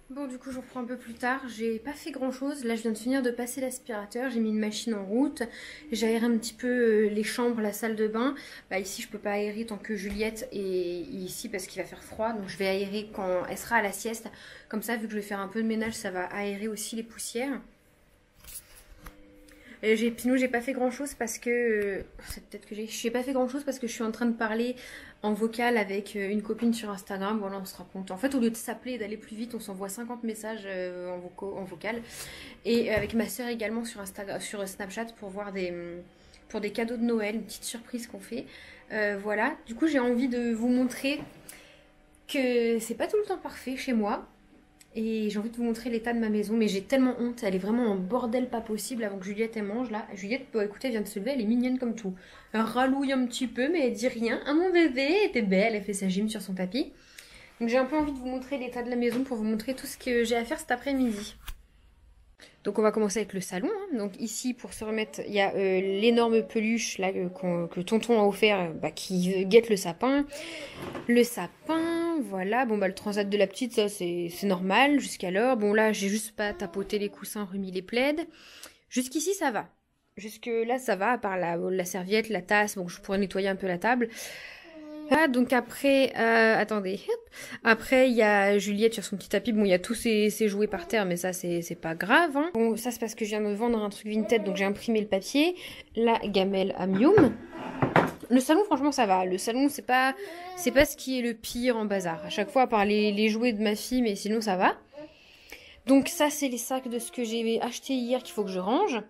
Bon, du coup, je reprends un peu plus tard. J'ai pas fait grand chose. Là, je viens de finir de passer l'aspirateur. J'ai mis une machine en route. J'ai aéré un petit peu les chambres, la salle de bain. Bah, ici, je peux pas aérer tant que Juliette est ici parce qu'il va faire froid. Donc, je vais aérer quand elle sera à la sieste. Comme ça, vu que je vais faire un peu de ménage, ça va aérer aussi les poussières. Sinon, j'ai pas fait grand chose parce que. C'est peut-être que j'ai pas fait grand chose parce que je suis en train de parler en vocal avec une copine sur Instagram. Voilà, on se rend compte. En fait, au lieu de s'appeler et d'aller plus vite, on s'envoie 50 messages en vocal. Et avec ma soeur également sur Instagram, sur Snapchat pour voir pour des cadeaux de Noël, une petite surprise qu'on fait. Voilà. Du coup, j'ai envie de vous montrer que c'est pas tout le temps parfait chez moi. Et j'ai envie de vous montrer l'état de ma maison, mais j'ai tellement honte, elle est vraiment en bordel pas possible avant que Juliette elle mange là. Juliette, bah, écoutez, elle vient de se lever, elle est mignonne comme tout. Elle ralouille un petit peu, mais elle dit rien. Ah mon bébé, elle était belle, elle fait sa gym sur son tapis. Donc j'ai un peu envie de vous montrer l'état de la maison pour vous montrer tout ce que j'ai à faire cet après-midi. Donc on va commencer avec le salon. Donc ici, pour se remettre, il y a l'énorme peluche là, que tonton a offert, qui guette le sapin. Le sapin, voilà. Bon, le transat de la petite, ça c'est normal jusqu'alors. Bon, là, j'ai juste pas tapoté les coussins, remis les plaids. Jusqu'ici, ça va. Jusque là, ça va, à part la serviette, la tasse. Bon, je pourrais nettoyer un peu la table. Ah, donc après, attendez, hop. Après il y a Juliette sur son petit tapis, bon il y a tous ses jouets par terre, mais ça c'est pas grave. Hein. Bon, ça c'est parce que je viens de vendre un truc Vinted, donc j'ai imprimé le papier. La gamelle Amium. Le salon franchement ça va, le salon c'est pas ce qui est le pire en bazar. À chaque fois à part les jouets de ma fille, mais sinon ça va. Donc ça c'est les sacs de ce que j'ai acheté hier qu'il faut que je range.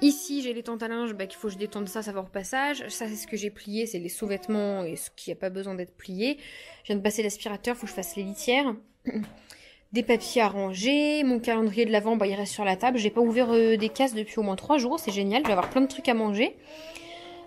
Ici, j'ai les tentes à linge, qu'il faut que je détende ça va au repassage. Ça, c'est ce que j'ai plié, c'est les sous-vêtements et ce qui n'a pas besoin d'être plié. Je viens de passer l'aspirateur, il faut que je fasse les litières. Des papiers à ranger. Mon calendrier de l'Avent, il reste sur la table. J'ai pas ouvert des cases depuis au moins 3 jours, c'est génial. Je vais avoir plein de trucs à manger.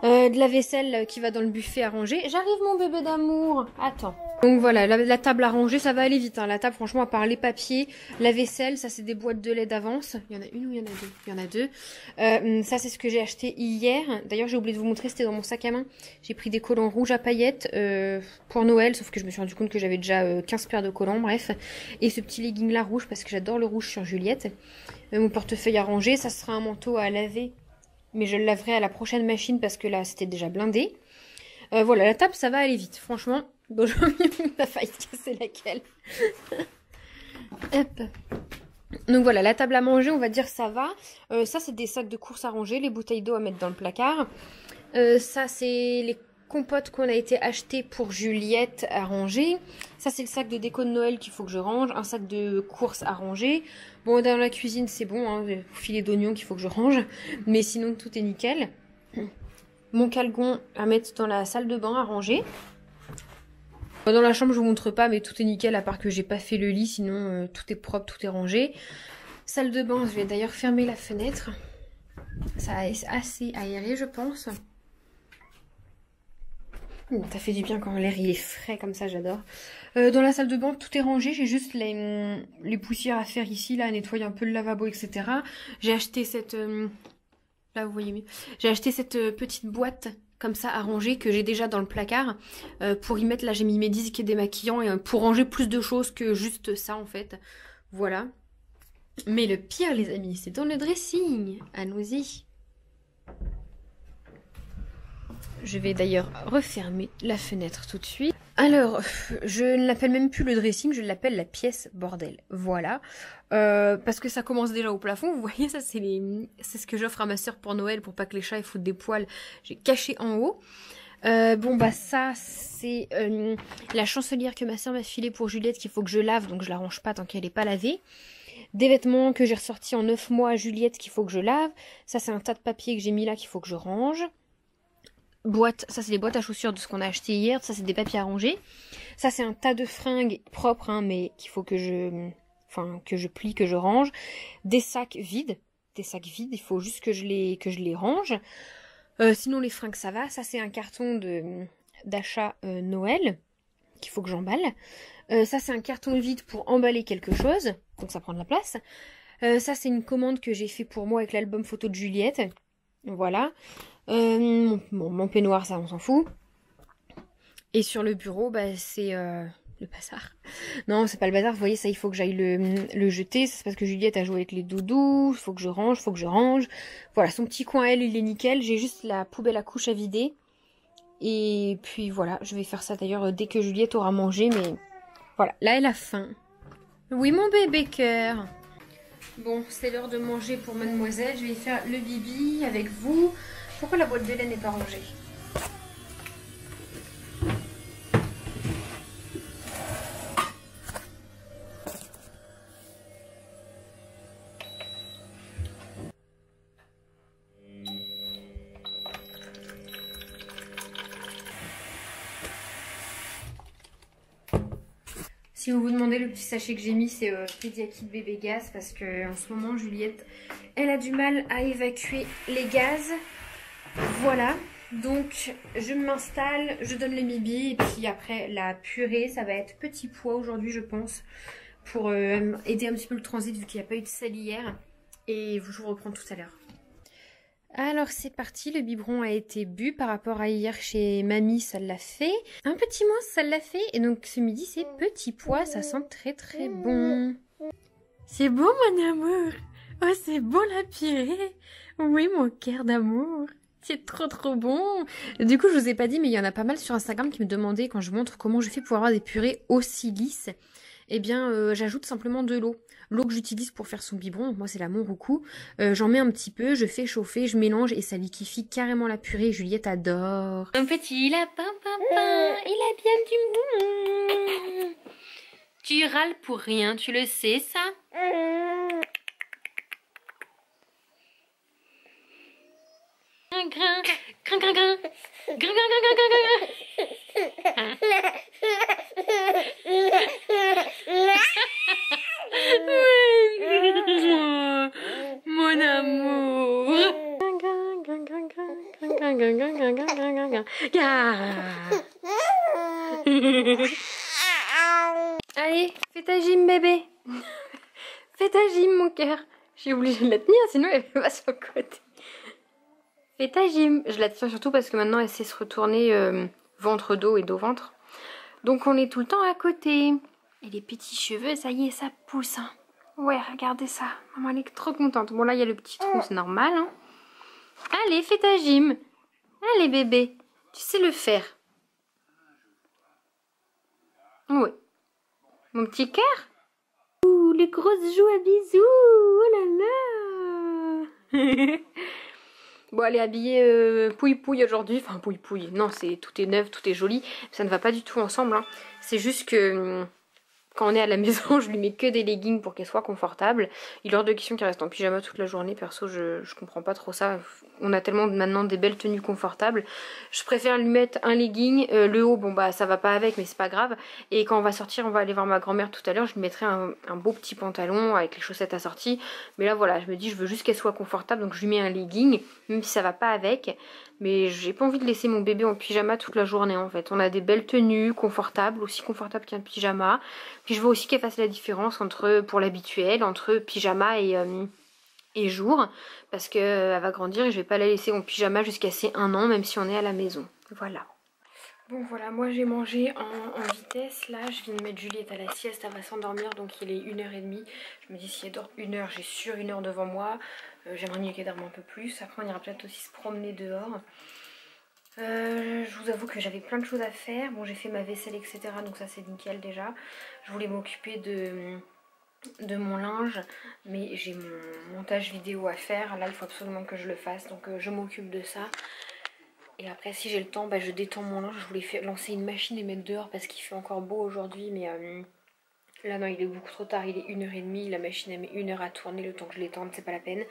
De la vaisselle qui va dans le buffet à ranger. J'arrive mon bébé d'amour. Attends. Donc voilà, la table à ranger, ça va aller vite. Hein. La table, franchement, à part les papiers, la vaisselle, ça c'est des boîtes de lait d'avance. Il y en a une ou il y en a deux? Il y en a deux. Ça c'est ce que j'ai acheté hier. D'ailleurs, j'ai oublié de vous montrer, c'était dans mon sac à main. J'ai pris des collants rouges à paillettes pour Noël, sauf que je me suis rendu compte que j'avais déjà 15 paires de collants, bref. Et ce petit legging là rouge, parce que j'adore le rouge sur Juliette. Mon portefeuille à ranger, ça sera un manteau à laver. Mais je le laverai à la prochaine machine parce que là, c'était déjà blindé. Voilà, la table, ça va aller vite. Franchement, bon, j'ai ma faille de casser laquelle. Hop. Donc voilà, la table à manger, on va dire ça va. Ça, c'est des sacs de courses à ranger, les bouteilles d'eau à mettre dans le placard. Ça, c'est les compotes qu'on a été achetées pour Juliette à ranger. Ça, c'est le sac de déco de Noël qu'il faut que je range. Un sac de courses à ranger. Bon, dans la cuisine, c'est bon, hein, le filet d'oignon qu'il faut que je range. Mais sinon, tout est nickel. Mon calgon à mettre dans la salle de bain à ranger. Dans la chambre, je vous montre pas, mais tout est nickel, à part que j'ai pas fait le lit. Sinon, tout est propre, tout est rangé. Salle de bain, je vais d'ailleurs fermer la fenêtre. Ça est assez aéré, je pense. Ça fait du bien quand l'air est frais comme ça, j'adore. Dans la salle de bain, tout est rangé. J'ai juste les poussières à faire ici, là, à nettoyer un peu le lavabo, etc. J'ai acheté cette... là, vous voyez mieux. J'ai acheté cette petite boîte comme ça à ranger que j'ai déjà dans le placard. Pour y mettre, là, j'ai mis mes disques et démaquillants et pour ranger plus de choses que juste ça, en fait. Voilà. Mais le pire, les amis, c'est dans le dressing. Allons-y. Je vais d'ailleurs refermer la fenêtre tout de suite. Alors, je ne l'appelle même plus le dressing, je l'appelle la pièce bordel. Voilà. Parce que ça commence déjà au plafond. Vous voyez, ça c'est ce que j'offre à ma soeur pour Noël pour pas que les chats foutent des poils. J'ai caché en haut. Ça c'est la chancelière que ma soeur m'a filée pour Juliette qu'il faut que je lave, donc je la range pas tant qu'elle n'est pas lavée. Des vêtements que j'ai ressortis en 9 mois à Juliette qu'il faut que je lave. Ça c'est un tas de papier que j'ai mis là qu'il faut que je range. Ça c'est les boîtes à chaussures de ce qu'on a acheté hier, ça c'est des papiers à ranger. Ça c'est un tas de fringues propres, hein, mais qu'il faut que je plie, que je range. Des sacs vides, il faut juste que je les range. Sinon les fringues ça va. Ça c'est un carton d'achat Noël qu'il faut que j'emballe. Ça c'est un carton vide pour emballer quelque chose, donc ça prend de la place. Ça c'est une commande que j'ai fait pour moi avec l'album photo de Juliette. Voilà. Mon peignoir, ça on s'en fout. Et sur le bureau, c'est le bazar. Non, c'est pas le bazar, vous voyez, ça, il faut que j'aille le jeter. C'est parce que Juliette a joué avec les doudous, il faut que je range, faut que je range. Voilà, son petit coin, elle, il est nickel. J'ai juste la poubelle à couches à vider. Et puis voilà, je vais faire ça d'ailleurs dès que Juliette aura mangé, mais voilà, là, elle a faim. Oui, mon bébé cœur. Bon, c'est l'heure de manger pour mademoiselle. Je vais faire le bibi avec vous. Pourquoi la boîte de lait n'est pas rangée? Si vous vous demandez, le petit sachet que j'ai mis, c'est Pédiakit bébé gaz, parce que en ce moment, Juliette, elle a du mal à évacuer les gaz. Voilà, donc je m'installe, je donne le bibi, et puis après la purée, ça va être petit pois aujourd'hui, je pense, pour aider un petit peu le transit, vu qu'il n'y a pas eu de sel hier. Et je vous reprends tout à l'heure. Alors c'est parti, le biberon a été bu par rapport à hier chez mamie, ça l'a fait. Un petit mousse, ça l'a fait. Et donc ce midi c'est petit pois, ça sent très très bon. C'est bon mon amour. Oh c'est bon la purée. Oui mon cœur d'amour. C'est trop trop bon. Du coup je vous ai pas dit mais il y en a pas mal sur Instagram qui me demandaient quand je montre comment je fais pour avoir des purées aussi lisses. Eh bien j'ajoute simplement de l'eau. L'eau que j'utilise pour faire son biberon, donc moi c'est la Monroucou. J'en mets un petit peu, je fais chauffer, je mélange et ça liquéfie carrément la purée. Juliette adore. Un petit lapin, papa, il a bien du... Tu râles pour rien, tu le sais ça? Grin, grin, grin, grin, grin, grin, grin, grin, grin, mon amour. Allez, fais ta gym bébé. Fais ta gym mon cœur. Je suis obligée de la tenir sinon elle va sur le côté. Fais ta gym. Je la tiens surtout parce que maintenant elle sait se retourner ventre dos et dos ventre. Donc on est tout le temps à côté. Et les petits cheveux, ça y est, ça pousse. Hein. Ouais, regardez ça. Maman elle est trop contente. Bon là il y a le petit trou, c'est normal. Hein. Allez, fais ta gym. Allez bébé, tu sais le faire. Oui. Mon petit cœur. Ouh, les grosses joues à bisous. Oh là là. Bon, elle est habillée pouille-pouille aujourd'hui. Enfin, pouille-pouille. Non, tout est neuf, tout est joli. Ça ne va pas du tout ensemble. Hein. C'est juste que quand on est à la maison, je lui mets que des leggings pour qu'elle soit confortable. Il est hors de question qu'elle reste en pyjama toute la journée. Perso, je comprends pas trop ça. On a tellement maintenant des belles tenues confortables. Je préfère lui mettre un legging. Le haut, bon bah ça va pas avec, mais c'est pas grave. Et quand on va sortir, on va aller voir ma grand-mère tout à l'heure. Je lui mettrai un beau petit pantalon avec les chaussettes assorties. Mais là voilà, je me dis je veux juste qu'elle soit confortable. Donc je lui mets un legging, même si ça va pas avec. Mais j'ai pas envie de laisser mon bébé en pyjama toute la journée en fait. On a des belles tenues confortables, aussi confortables qu'un pyjama. Puis je veux aussi qu'elle fasse la différence entre, pour l'habituel, entre pyjama et jour. Parce qu'elle va grandir et je vais pas la laisser en pyjama jusqu'à ses 1 an, même si on est à la maison. Voilà. Bon voilà, moi j'ai mangé en vitesse. Là, je viens de mettre Juliette à la sieste, elle va s'endormir. Donc il est 1h30. Je me dis si elle dort 1 heure, j'ai sûr 1 heure devant moi. J'aimerais mieux qu'elle dorme un peu plus. Après on ira peut-être aussi se promener dehors. Je vous avoue que j'avais plein de choses à faire. Bon, j'ai fait ma vaisselle, etc. Donc ça c'est nickel déjà. Je voulais m'occuper de mon linge, mais j'ai mon montage vidéo à faire. Là, il faut absolument que je le fasse. Donc je m'occupe de ça. Et après, si j'ai le temps, bah, je détends mon linge. Je voulais lancer une machine et mettre dehors parce qu'il fait encore beau aujourd'hui. Mais là, non, il est beaucoup trop tard. Il est 1h30. La machine, elle met 1 heure à tourner. Le temps que je l'étende, c'est pas la peine.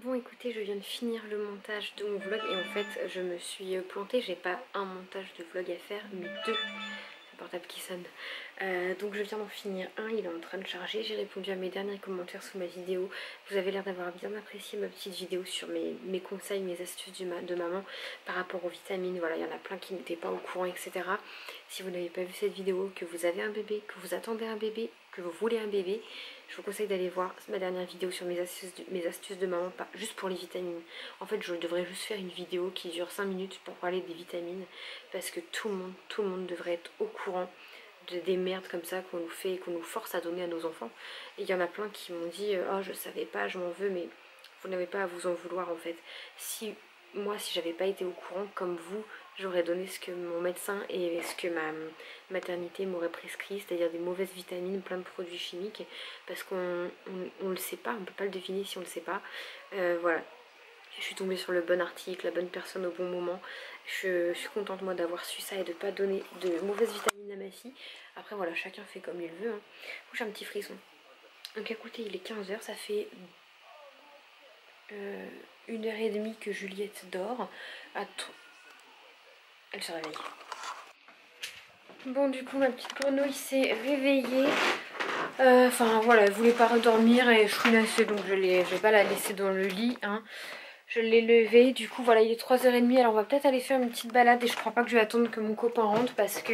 Bon écoutez, je viens de finir le montage de mon vlog et en fait je me suis plantée, j'ai pas un montage de vlog à faire mais 2. C'est le portable qui sonne. Donc je viens d'en finir un, il est en train de charger, j'ai répondu à mes derniers commentaires sous ma vidéo. Vous avez l'air d'avoir bien apprécié ma petite vidéo sur mes conseils, mes astuces de maman par rapport aux vitamines. Voilà, il y en a plein qui n'étaient pas au courant, etc. Si vous n'avez pas vu cette vidéo, que vous avez un bébé, que vous attendez un bébé, que vous voulez un bébé, je vous conseille d'aller voir ma dernière vidéo sur mes astuces de maman, pas juste pour les vitamines. En fait, je devrais juste faire une vidéo qui dure 5 minutes pour parler des vitamines, parce que tout le monde devrait être au courant des merdes comme ça qu'on nous fait et qu'on nous force à donner à nos enfants. Et il y en a plein qui m'ont dit oh je savais pas, je m'en veux, mais vous n'avez pas à vous en vouloir en fait. Si j'avais pas été au courant comme vous, j'aurais donné ce que mon médecin et ce que ma maternité m'aurait prescrit, c'est-à-dire des mauvaises vitamines, plein de produits chimiques, parce qu'on le sait pas, on peut pas le deviner si on le sait pas. Voilà. Je suis tombée sur le bon article, la bonne personne au bon moment. Je suis contente moi d'avoir su ça et de ne pas donner de mauvaises vitamines à ma fille. Après voilà, chacun fait comme il veut. Hein. J'ai un petit frisson. Donc écoutez, il est 15 h, ça fait 1h30 que Juliette dort. Elle se réveille. Bon du coup ma petite grenouille s'est réveillée. Enfin voilà, elle voulait pas redormir et je suis lassée donc je vais pas la laisser dans le lit. Hein. Je l'ai levée, du coup voilà il est 3h30, alors on va peut-être aller faire une petite balade et je crois pas que je vais attendre que mon copain rentre parce que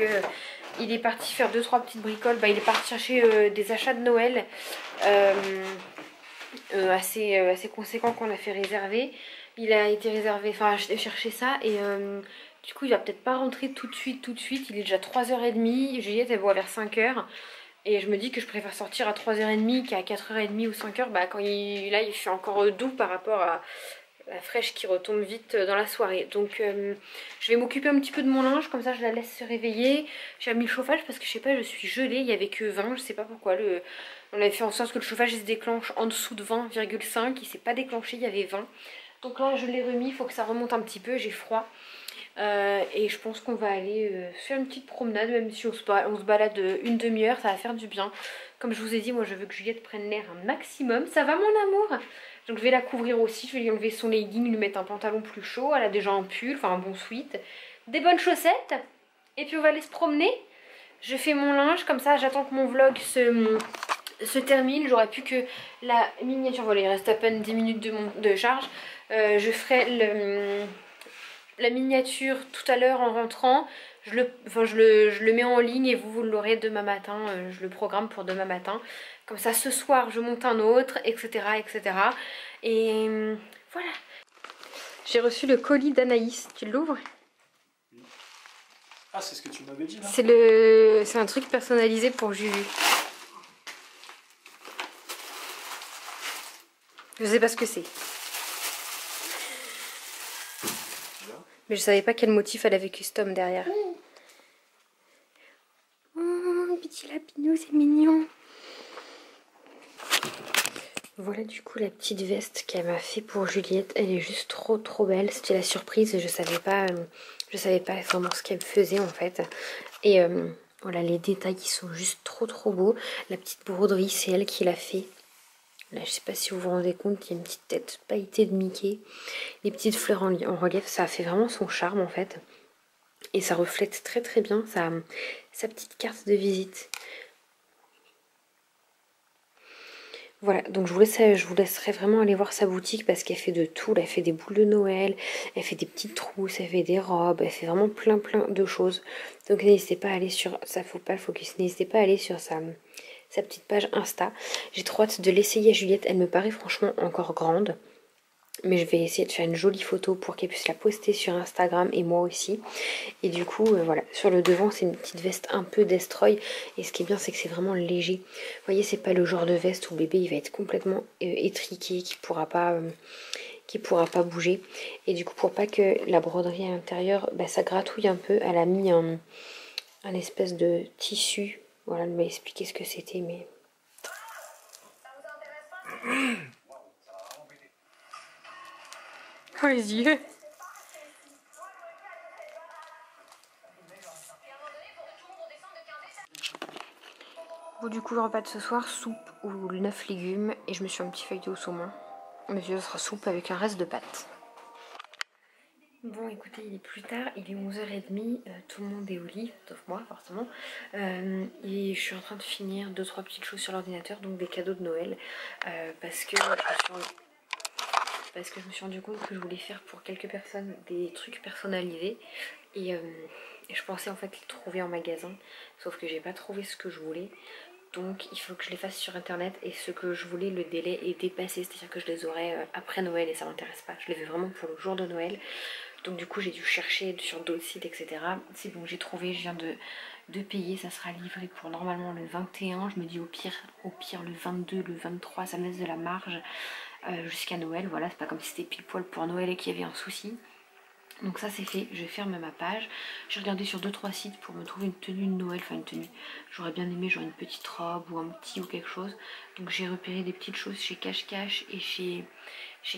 il est parti faire 2-3 petites bricoles, il est parti chercher des achats de Noël assez conséquents qu'on a fait réserver. Il a été réservé, enfin j'ai cherché ça et du coup il va peut-être pas rentrer tout de suite, il est déjà 3h30, Juliette elle voit vers 5h. Et je me dis que je préfère sortir à 3h30 qu'à 4h30 ou 5h, quand là il fait encore doux par rapport à la fraîche qui retombe vite dans la soirée. Donc je vais m'occuper un petit peu de mon linge, comme ça je la laisse se réveiller. J'ai mis le chauffage parce que je sais pas, je suis gelée, il y avait que 20, je sais pas pourquoi. On avait fait en sorte que le chauffage se déclenche en dessous de 20,5, il s'est pas déclenché, il y avait 20. Donc là je l'ai remis, il faut que ça remonte un petit peu, j'ai froid. Et je pense qu'on va aller faire une petite promenade, même si on se balade une demi-heure, ça va faire du bien. Comme je vous ai dit, moi je veux que Juliette prenne l'air un maximum. Ça va mon amour? Donc je vais la couvrir aussi, je vais lui enlever son legging, lui mettre un pantalon plus chaud. Elle a déjà un pull, enfin un bon sweat, des bonnes chaussettes. Et puis on va aller se promener. Je fais mon linge, comme ça j'attends que mon vlog se termine. J'aurais plus que la miniature, voilà il reste à peine 10 minutes de charge. Je ferai la miniature tout à l'heure en rentrant. Je le mets en ligne et vous l'aurez demain matin. Je le programme pour demain matin. Comme ça ce soir je monte un autre, etc. etc. Et voilà. J'ai reçu le colis d'Anaïs. Tu l'ouvres? Ah, c'est ce que tu m'avais dit là. C'est un truc personnalisé pour Juju. Je sais pas ce que c'est. Mais je savais pas quel motif elle avait custom derrière. Oh, petit lapinou, c'est mignon. Voilà du coup la petite veste qu'elle m'a fait pour Juliette. Elle est juste trop belle. C'était la surprise. Je savais pas vraiment ce qu'elle faisait en fait. Et voilà, les détails qui sont juste trop beaux. La petite broderie, c'est elle qui l'a fait. Là, je sais pas si vous vous rendez compte, il y a une petite tête pailletée de Mickey. Les petites fleurs en relief, ça fait vraiment son charme en fait. Et ça reflète très bien sa petite carte de visite. Voilà, donc je vous laisserai vraiment aller voir sa boutique parce qu'elle fait de tout. Elle fait des boules de Noël, elle fait des petites trousses, elle fait des robes, elle fait vraiment plein de choses. Donc n'hésitez pas à aller sur, ça faut pas le focus, n'hésitez pas à aller sur sa petite page Insta. J'ai trop hâte de l'essayer à Juliette, elle me paraît franchement encore grande. Mais je vais essayer de faire une jolie photo pour qu'elle puisse la poster sur Instagram et moi aussi. Et du coup, voilà, sur le devant, c'est une petite veste un peu destroy. Et ce qui est bien, c'est que c'est vraiment léger. Vous voyez, c'est pas le genre de veste où bébé il va être complètement étriqué, qui pourra pas bouger. Et du coup, pour pas que la broderie à l'intérieur, ça gratouille un peu, elle a mis un espèce de tissu. Voilà, elle m'a expliqué ce que c'était, mais... Oh les yeux. Bon du coup le repas de ce soir, soupe ou 9 légumes et je me suis un petit feuilleté au saumon. Mais ce sera soupe avec un reste de pâtes. Bon écoutez, il est plus tard, il est 11h30, tout le monde est au lit, sauf moi forcément. Et je suis en train de finir 2-3 petites choses sur l'ordinateur, donc des cadeaux de Noël. Parce que je me suis rendu compte que je voulais faire pour quelques personnes des trucs personnalisés. Et je pensais en fait les trouver en magasin, sauf que j'ai pas trouvé ce que je voulais. Donc il faut que je les fasse sur internet et ce que je voulais, le délai est dépassé, c'est-à-dire que je les aurai après Noël et ça m'intéresse pas. Je les veux vraiment pour le jour de Noël. Donc du coup j'ai dû chercher sur d'autres sites, etc. C'est bon, j'ai trouvé, je viens de payer. Ça sera livré pour normalement le 21. Je me dis au pire le 22, le 23, ça me laisse de la marge jusqu'à Noël. Voilà, c'est pas comme si c'était pile poil pour Noël et qu'il y avait un souci. Donc ça c'est fait, je ferme ma page. J'ai regardé sur 2-3 sites pour me trouver une tenue de Noël, enfin une tenue. J'aurais bien aimé genre une petite robe ou un petit ou quelque chose. Donc j'ai repéré des petites choses chez Cache Cache et chez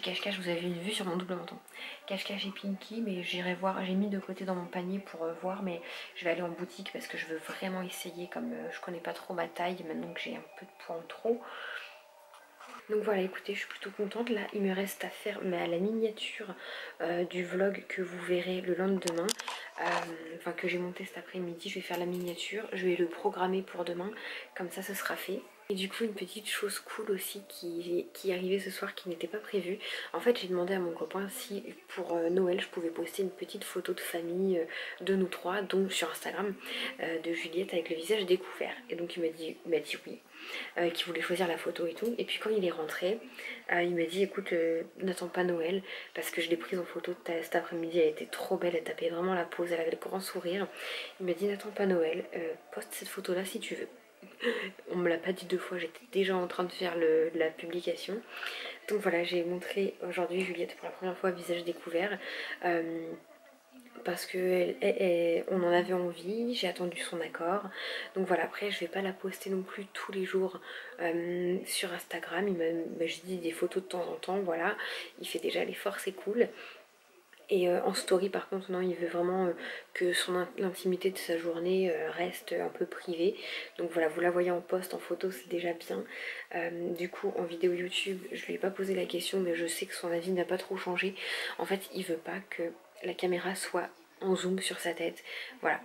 Cache Cache. Vous avez une vue sur mon double menton. Cache Cache et Pinky, mais j'irai voir. J'ai mis de côté dans mon panier pour voir, mais je vais aller en boutique parce que je veux vraiment essayer, comme je connais pas trop ma taille maintenant que j'ai un peu de poids en trop. Donc voilà, écoutez, je suis plutôt contente. Là, il me reste à faire la miniature du vlog que vous verrez le lendemain. Enfin, que j'ai monté cet après-midi. Je vais faire la miniature. Je vais le programmer pour demain. Comme ça, ce sera fait. Et du coup, une petite chose cool aussi qui est arrivée ce soir, qui n'était pas prévue. En fait, j'ai demandé à mon copain si pour Noël, je pouvais poster une petite photo de famille de nous trois, donc sur Instagram, de Juliette avec le visage découvert. Et donc il m'a dit oui. Qui voulait choisir la photo et tout. Et puis quand il est rentré, il m'a dit écoute, n'attends pas Noël parce que je l'ai prise en photo cet après-midi, elle était trop belle, elle tapait vraiment la pose, elle avait le grand sourire. Il m'a dit n'attends pas Noël, poste cette photo là si tu veux. On me l'a pas dit 2 fois, j'étais déjà en train de faire la publication. Donc voilà, j'ai montré aujourd'hui Juliette pour la première fois visage découvert. Parce que on en avait envie, j'ai attendu son accord. Donc voilà, après je vais pas la poster non plus tous les jours sur Instagram. Il m'a juste dit des photos de temps en temps, voilà. Il fait déjà l'effort, c'est cool. Et en story par contre non, il veut vraiment que l'intimité de sa journée reste un peu privée. Donc voilà, vous la voyez en post, en photo, c'est déjà bien. Du coup en vidéo YouTube, je lui ai pas posé la question, mais je sais que son avis n'a pas trop changé. En fait il veut pas que la caméra soit en zoom sur sa tête. Voilà,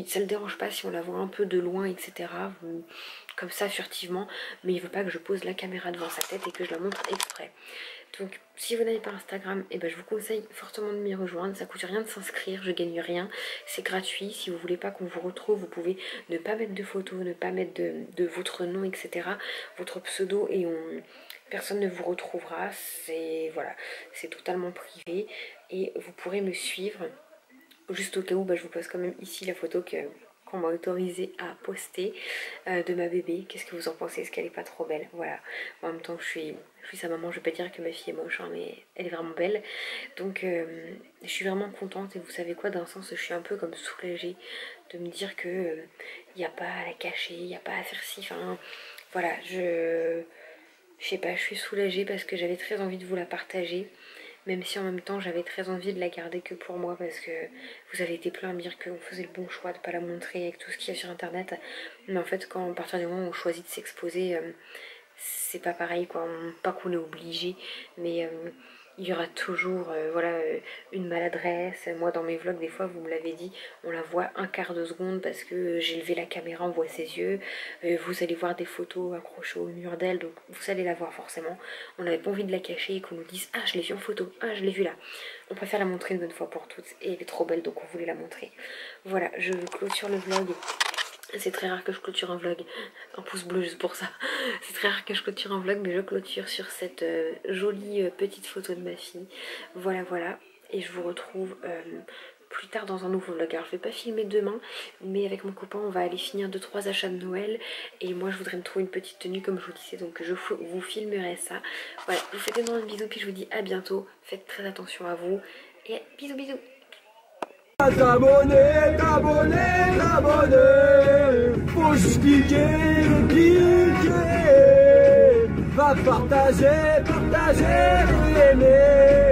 ça le dérange pas si on la voit un peu de loin, etc. Comme ça furtivement, mais il veut pas que je pose la caméra devant sa tête et que je la montre exprès. Donc si vous n'avez pas Instagram, je vous conseille fortement de m'y rejoindre. Ça coûte rien de s'inscrire, je gagne rien, c'est gratuit. Si vous voulez pas qu'on vous retrouve, vous pouvez ne pas mettre de photos, ne pas mettre de votre nom, etc. Votre pseudo, et personne ne vous retrouvera. C'est voilà, c'est totalement privé et vous pourrez me suivre. Juste au cas où, je vous pose quand même ici la photo qu'on m'a autorisé à poster de ma bébé. Qu'est-ce que vous en pensez? Est-ce qu'elle est pas trop belle? Voilà. En même temps, je suis sa maman, je vais pas dire que ma fille est moche, hein, mais elle est vraiment belle. Donc, je suis vraiment contente. Et vous savez quoi, d'un sens, je suis un peu comme soulagée de me dire que y a pas à la cacher, il n'y a pas à faire ci. Enfin, voilà, je sais pas, je suis soulagée parce que j'avais très envie de vous la partager. Même si en même temps j'avais très envie de la garder que pour moi, parce que vous avez été plein à me dire qu'on faisait le bon choix de pas la montrer avec tout ce qu'il y a sur internet. Mais en fait, quand à partir du moment où on choisit de s'exposer, c'est pas pareil quoi. Pas qu'on est obligé, mais il y aura toujours voilà, une maladresse. Moi dans mes vlogs des fois, vous me l'avez dit, on la voit un quart de seconde parce que j'ai levé la caméra, on voit ses yeux. Vous allez voir des photos accrochées au mur d'elle, donc vous allez la voir forcément. On n'avait pas envie de la cacher et qu'on nous dise ah je l'ai vue en photo, ah je l'ai vue là. On préfère la montrer une bonne fois pour toutes et elle est trop belle, donc on voulait la montrer. Voilà, je clôture le vlog. C'est très rare que je clôture un vlog, un pouce bleu juste pour ça. C'est très rare que je clôture un vlog, mais je clôture sur cette jolie petite photo de ma fille. Voilà, voilà. Et je vous retrouve plus tard dans un nouveau vlog. Alors je vais pas filmer demain, mais avec mon copain on va aller finir 2-3 achats de Noël. Et moi je voudrais me trouver une petite tenue comme je vous disais, donc je vous filmerai ça. Voilà, je vous fais d'énormes bisous, puis je vous dis à bientôt. Faites très attention à vous. Et bisous bisous. T'abonner, faut juste cliquer, va partager, aimer.